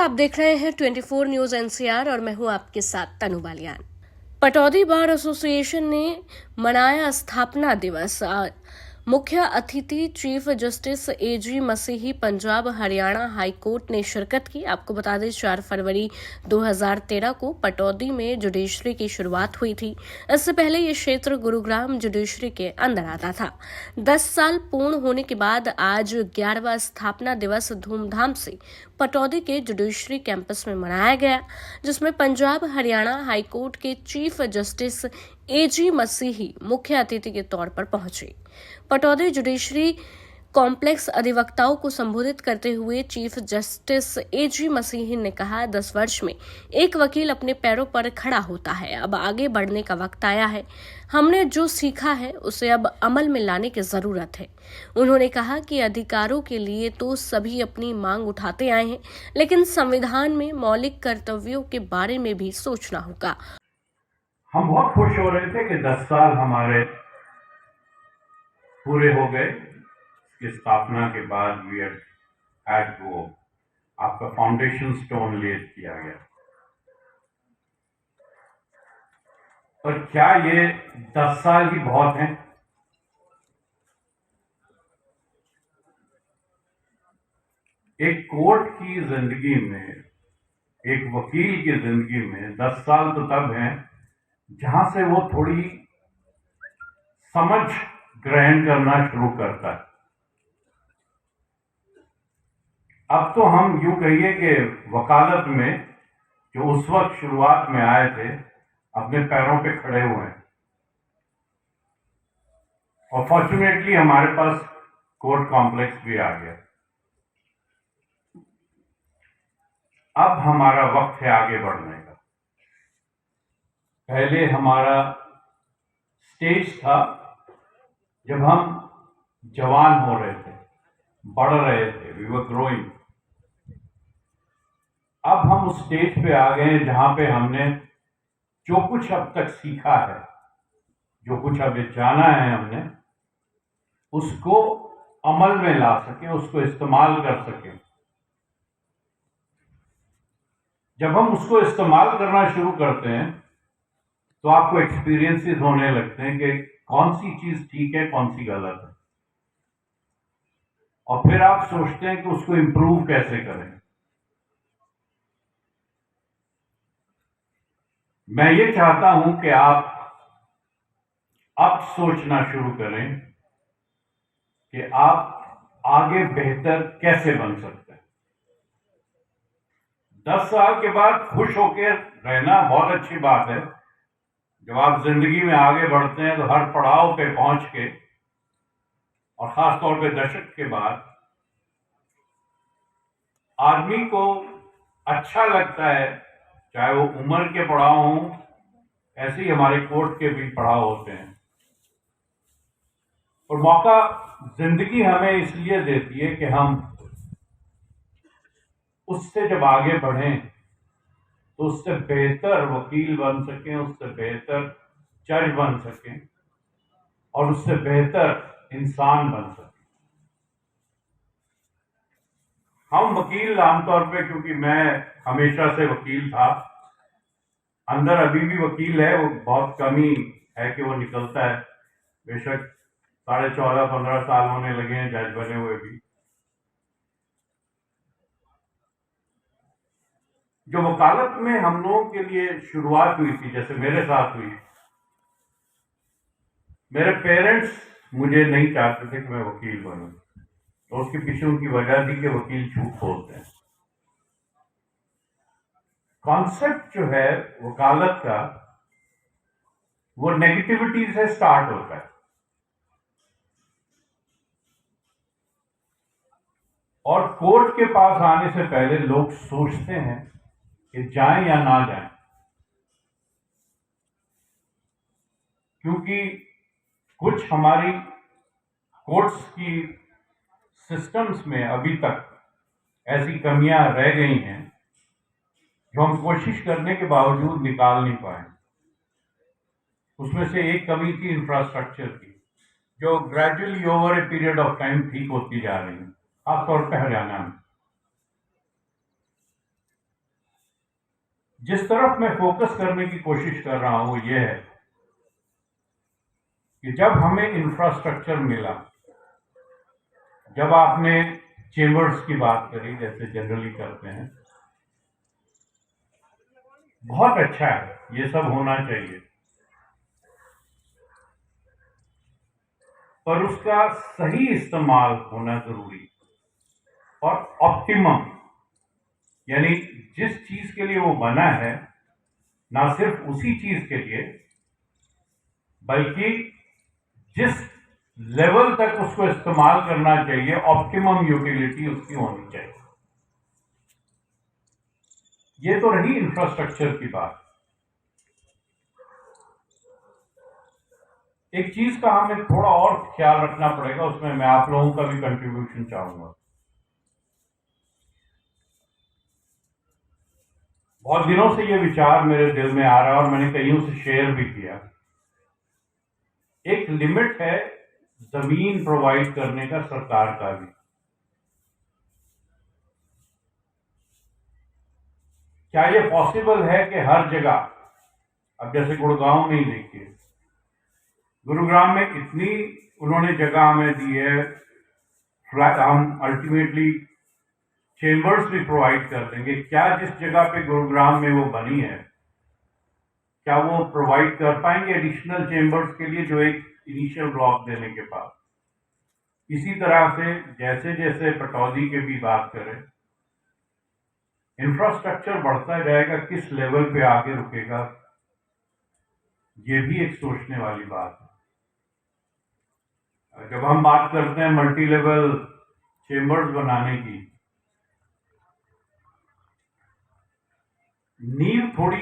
आप देख रहे हैं 24 न्यूज एनसीआर और मैं हूं आपके साथ तनु बालियान। पटौदी बार एसोसिएशन ने मनाया स्थापना दिवस। मुख्य अतिथि चीफ जस्टिस एजी मसीही पंजाब हरियाणा हाई कोर्ट ने शिरकत की। आपको बता दें 4 फरवरी 2013 को पटौदी में जुडिशरी की शुरुआत हुई थी। इससे पहले ये क्षेत्र गुरुग्राम जुडिशरी के अंदर आता था। 10 साल पूर्ण होने के बाद आज 11वां स्थापना दिवस धूमधाम से पटौदी के जुडिशरी कैंपस में मनाया गया, जिसमें पंजाब हरियाणा हाई कोर्ट के चीफ जस्टिस एजी मसीही मुख्य अतिथि के तौर पर पहुंचे। पटौदी जुडिशरी कॉम्प्लेक्स अधिवक्ताओं को संबोधित करते हुए चीफ जस्टिस एजी मसीही ने कहा, 10 वर्ष में एक वकील अपने पैरों पर खड़ा होता है। अब आगे बढ़ने का वक्त आया है। हमने जो सीखा है उसे अब अमल में लाने की जरूरत है। उन्होंने कहा कि अधिकारों के लिए तो सभी अपनी मांग उठाते आए हैं, लेकिन संविधान में मौलिक कर्तव्यों के बारे में भी सोचना होगा। हम बहुत खुश हो रहे थे कि 10 साल हमारे पूरे हो गए। इसकी स्थापना के बाद वी हैड वो आपका फाउंडेशन स्टोन ले किया गया। और क्या ये 10 साल ही बहुत हैं? एक कोर्ट की जिंदगी में, एक वकील की जिंदगी में 10 साल तो तब हैं जहां से वो थोड़ी समझ ग्रहण करना शुरू करता है। अब तो हम यूं कहिए कि वकालत में जो उस वक्त शुरुआत में आए थे, अपने पैरों पे खड़े हुए हैं। और फॉर्चुनेटली हमारे पास कोर्ट कॉम्प्लेक्स भी आ गया। अब हमारा वक्त है आगे बढ़ने का। पहले हमारा स्टेज था जब हम जवान हो रहे थे, बढ़ रहे थे, वी वर ग्रोइंग। अब हम उस स्टेज पे आ गए जहां पे हमने जो कुछ अब तक सीखा है, जो कुछ अभी जाना है हमने, उसको अमल में ला सके, उसको इस्तेमाल कर सके। जब हम उसको इस्तेमाल करना शुरू करते हैं तो आपको एक्सपीरियंसेस होने लगते हैं कि कौन सी चीज ठीक है, कौन सी गलत है। और फिर आप सोचते हैं कि उसको इंप्रूव कैसे करें। मैं ये चाहता हूं कि आप अब सोचना शुरू करें कि आप आगे बेहतर कैसे बन सकते हैं। 10 साल के बाद खुश होकर रहना बहुत अच्छी बात है। जब आप जिंदगी में आगे बढ़ते हैं तो हर पड़ाव पे पहुंच के, और खासतौर पे दशक के बाद, आदमी को अच्छा लगता है, चाहे वो उम्र के पड़ाव हों, ऐसे ही हमारे कोर्ट के भी पड़ाव होते हैं। और मौका जिंदगी हमें इसलिए देती है कि हम उससे जब आगे बढ़ें तो उससे बेहतर वकील बन सकें, उससे बेहतर जज बन सकें और उससे बेहतर इंसान बन सकें। हम वकील आमतौर पे, क्योंकि मैं हमेशा से वकील था, अंदर अभी भी वकील है, वो बहुत कम ही है कि वो निकलता है। बेशक 14.5-15 साल होने लगे हैं जज बने हुए भी। जो वकालत में हम लोगों के लिए शुरुआत हुई थी, जैसे मेरे साथ हुई, मेरे पेरेंट्स मुझे नहीं चाहते थे कि मैं वकील बनूं, तो उसके पीछे उनकी वजह थी कि वकील झूठ बोलते हैं। कॉन्सेप्ट जो है वकालत का, वो नेगेटिविटी से स्टार्ट होता है। और कोर्ट के पास आने से पहले लोग सोचते हैं कि जाएं या ना जाएं, क्योंकि कुछ हमारी कोर्ट्स की सिस्टम्स में अभी तक ऐसी कमियां रह गई हैं जो हम कोशिश करने के बावजूद निकाल नहीं पाए। उसमें से एक कमी थी इंफ्रास्ट्रक्चर की, जो gradually over a period of time ठीक होती जा रही है, खासतौर पर हरियाणा में। जिस तरफ मैं फोकस करने की कोशिश कर रहा हूं वो ये है कि जब हमें इंफ्रास्ट्रक्चर मिला, जब आपने चेंबर्स की बात करी जैसे जनरली करते हैं, बहुत अच्छा है, ये सब होना चाहिए, पर उसका सही इस्तेमाल होना जरूरी और ऑप्टिमम, यानी जिस चीज के लिए वो बना है, ना सिर्फ उसी चीज के लिए बल्कि जिस लेवल तक उसको इस्तेमाल करना चाहिए, ऑप्टिमम यूटिलिटी उसकी होनी चाहिए। ये तो रही इंफ्रास्ट्रक्चर की बात। एक चीज का हमें थोड़ा और ख्याल रखना पड़ेगा, उसमें मैं आप लोगों का भी कंट्रीब्यूशन चाहूंगा। बहुत दिनों से ये विचार मेरे दिल में आ रहा है और मैंने कईयों से शेयर भी किया। एक लिमिट है जमीन प्रोवाइड करने का सरकार का भी। क्या ये पॉसिबल है कि हर जगह, अब जैसे गुड़गांव में ही देखिए, गुरुग्राम में इतनी उन्होंने जगह हमें दी है, फ्लैट हम अल्टीमेटली चेंबर्स भी प्रोवाइड कर देंगे। क्या जिस जगह पे गुरुग्राम में वो बनी है, क्या वो प्रोवाइड कर पाएंगे एडिशनल चेंबर्स के लिए जो एक इनिशियल ब्लॉक देने के बाद? इसी तरह से जैसे जैसे पटौदी के भी बात करें, इंफ्रास्ट्रक्चर बढ़ता जाएगा, किस लेवल पे आगे रुकेगा, ये भी एक सोचने वाली बात है। जब हम बात करते हैं मल्टी लेवल चेंबर्स बनाने की, नींव थोड़ी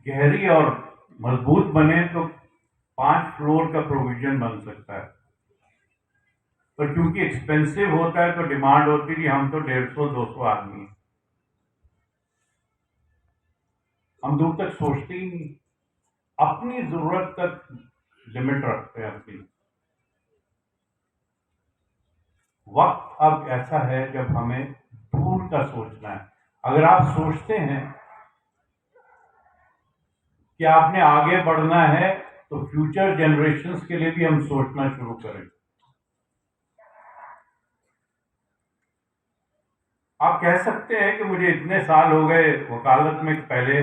गहरी और मजबूत बने तो 5 फ्लोर का प्रोविजन बन सकता है, पर क्योंकि एक्सपेंसिव होता है तो डिमांड होती है कि हम तो 150-200 आदमी हैं, हम दूर तक सोचते ही नहीं, अपनी जरूरत तक लिमिट रखते हैं अपनी। वक्त अब ऐसा है जब हमें दूर का सोचना है। अगर आप सोचते हैं कि आपने आगे बढ़ना है तो फ्यूचर जनरेशंस के लिए भी हम सोचना शुरू करें। आप कह सकते हैं कि मुझे इतने साल हो गए वकालत में पहले,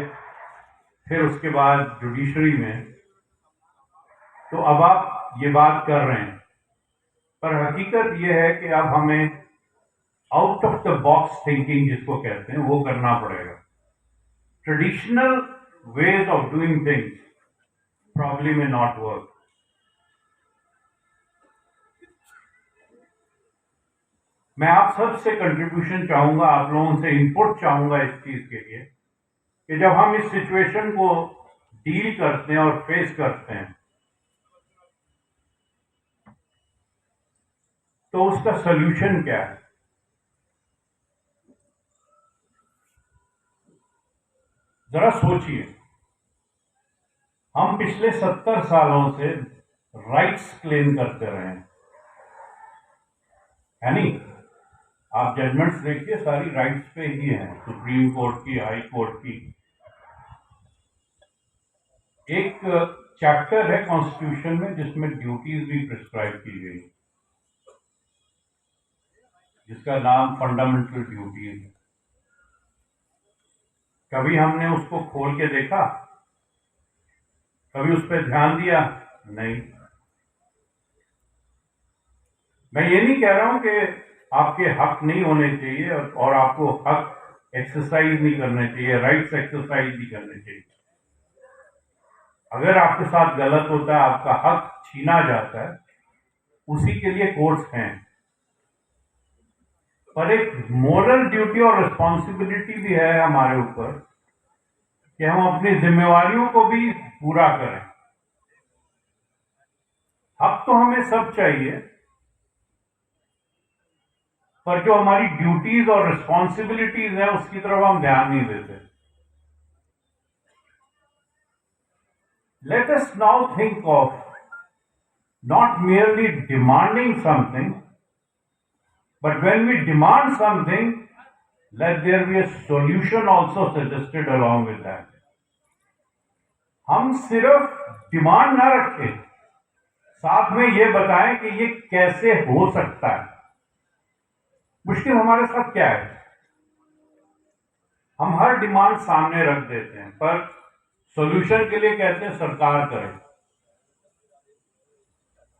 फिर उसके बाद जुडिशरी में, तो अब आप ये बात कर रहे हैं, पर हकीकत ये है कि अब हमें out of the box thinking जिसको कहते हैं वो करना पड़ेगा। Traditional ways of doing things probably may not work. मैं आप सब से कंट्रीब्यूशन चाहूंगा, आप लोगों से इनपुट चाहूंगा इस चीज के लिए कि जब हम इस सिचुएशन को डील करते हैं और फेस करते हैं तो उसका सॉल्यूशन क्या है। जरा सोचिए, हम पिछले 70 सालों से राइट्स क्लेम करते रहे हैं, है नहीं? आप जजमेंट्स देखिए, सारी राइट्स पे ही हैं, सुप्रीम कोर्ट की, हाई कोर्ट की। एक चैप्टर है कॉन्स्टिट्यूशन में जिसमें ड्यूटीज भी प्रिस्क्राइब की गई, जिसका नाम फंडामेंटल ड्यूटीज है। कभी हमने उसको खोल के देखा? कभी उस पर ध्यान दिया? नहीं। मैं ये नहीं कह रहा हूं कि आपके हक नहीं होने चाहिए और आपको हक एक्सरसाइज नहीं करने चाहिए, राइट्स एक्सरसाइज नहीं करने चाहिए। अगर आपके साथ गलत होता है, आपका हक छीना जाता है, उसी के लिए कोर्ट्स हैं। पर एक मोरल ड्यूटी और रिस्पॉन्सिबिलिटी भी है हमारे ऊपर कि हम अपनी जिम्मेवारियों को भी पूरा करें। हक तो हमें सब चाहिए, पर जो हमारी ड्यूटीज और रिस्पॉन्सिबिलिटीज हैं उसकी तरफ हम ध्यान नहीं देते। Let us now think of not merely demanding something, but when we demand something, let there be a solution also suggested along with that. हम सिर्फ डिमांड ना रखें, साथ में ये बताएं कि ये कैसे हो सकता है। मुश्किल हमारे साथ क्या है, हम हर डिमांड सामने रख देते हैं, पर सॉल्यूशन के लिए कहते हैं सरकार करे।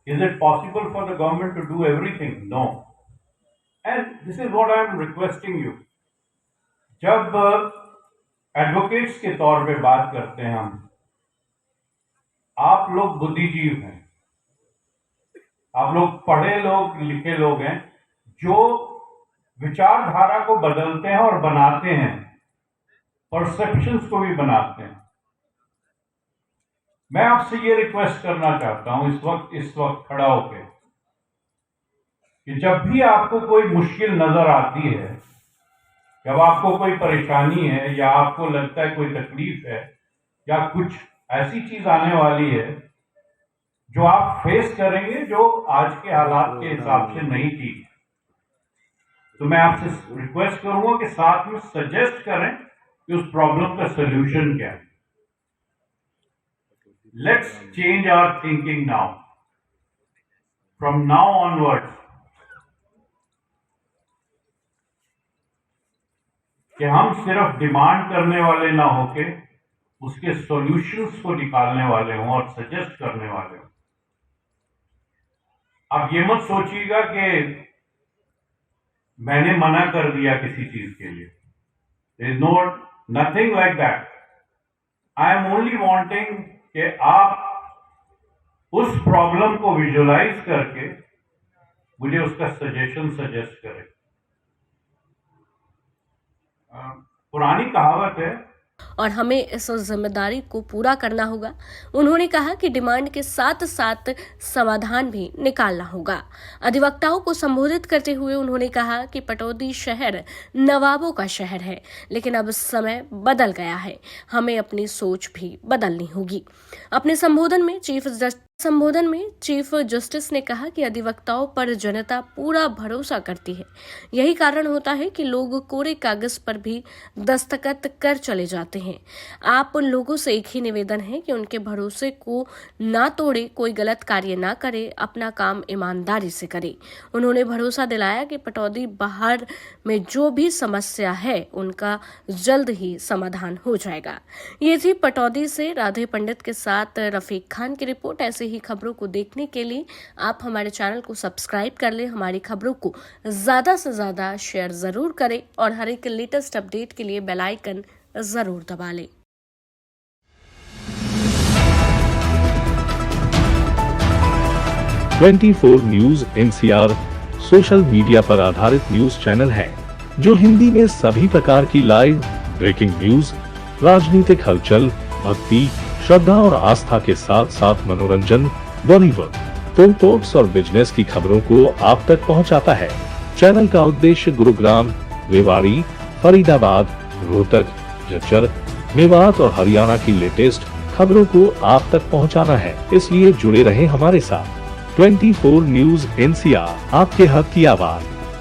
Is it possible for the government to do everything? No. And this is what I am requesting you. जब एडवोकेट्स के तौर पे बात करते हैं हम, आप लोग बुद्धिजीव हैं, आप लोग पढ़े लोग, लिखे लोग हैं, जो विचारधारा को बदलते हैं और बनाते हैं, परसेप्शंस को भी बनाते हैं। मैं आपसे ये रिक्वेस्ट करना चाहता हूं इस वक्त खड़ा होकर कि जब भी आपको कोई मुश्किल नजर आती है, जब आपको कोई परेशानी है या आपको लगता है कोई तकलीफ है या कुछ ऐसी चीज आने वाली है जो आप फेस करेंगे जो आज के हालात के हिसाब से नहीं थी, तो मैं आपसे रिक्वेस्ट करूंगा कि साथ में सजेस्ट करें कि उस प्रॉब्लम का सॉल्यूशन क्या है। Let's change our thinking now. From now onwards, कि हम सिर्फ डिमांड करने वाले ना होके उसके सॉल्यूशंस को निकालने वाले हों और सजेस्ट करने वाले हों। आप ये मत सोचिएगा कि मैंने मना कर दिया किसी चीज के लिए। There is nothing like that. I am only wanting कि आप उस प्रॉब्लम को विजुलाइज करके मुझे उसका सजेशन सजेस्ट करें। पुरानी कहावत है और हमें इस जिम्मेदारी को पूरा करना होगा। उन्होंने कहा कि डिमांड के साथ साथ समाधान भी निकालना होगा। अधिवक्ताओं को संबोधित करते हुए उन्होंने कहा कि पटौदी शहर नवाबों का शहर है, लेकिन अब समय बदल गया है, हमें अपनी सोच भी बदलनी होगी। अपने संबोधन में चीफ जस्टिस ने कहा कि अधिवक्ताओं पर जनता पूरा भरोसा करती है, यही कारण होता है कि लोग कोरे कागज पर भी दस्तखत कर चले जाते हैं। आप लोगों से एक ही निवेदन है कि उनके भरोसे को ना तोड़े, कोई गलत कार्य ना करे, अपना काम ईमानदारी से करे। उन्होंने भरोसा दिलाया कि पटौदी बाहर में जो भी समस्या है उनका जल्द ही समाधान हो जाएगा। ये थी पटौदी से राधे पंडित के साथ रफीक खान की रिपोर्ट। ऐसे ही खबरों को देखने के लिए आप हमारे चैनल को सब्सक्राइब कर लें, हमारी खबरों को ज्यादा से ज्यादा शेयर जरूर करें और हर एक लेटेस्ट अपडेट के लिए बेल आइकन जरूर दबा लें। .24 न्यूज NCR सोशल मीडिया पर आधारित न्यूज चैनल है जो हिंदी में सभी प्रकार की लाइव ब्रेकिंग न्यूज, राजनीतिक हलचल, भक्ति, श्रद्धा और आस्था के साथ साथ मनोरंजन, बॉलीवुड, फिल्म टॉक्स और बिजनेस की खबरों को आप तक पहुंचाता है। चैनल का उद्देश्य गुरुग्राम, रेवाड़ी, फरीदाबाद, रोहतक, झज्जर, मेवात और हरियाणा की लेटेस्ट खबरों को आप तक पहुंचाना है, इसलिए जुड़े रहें हमारे साथ। 24 न्यूज NCR, आपके हक की आवाज।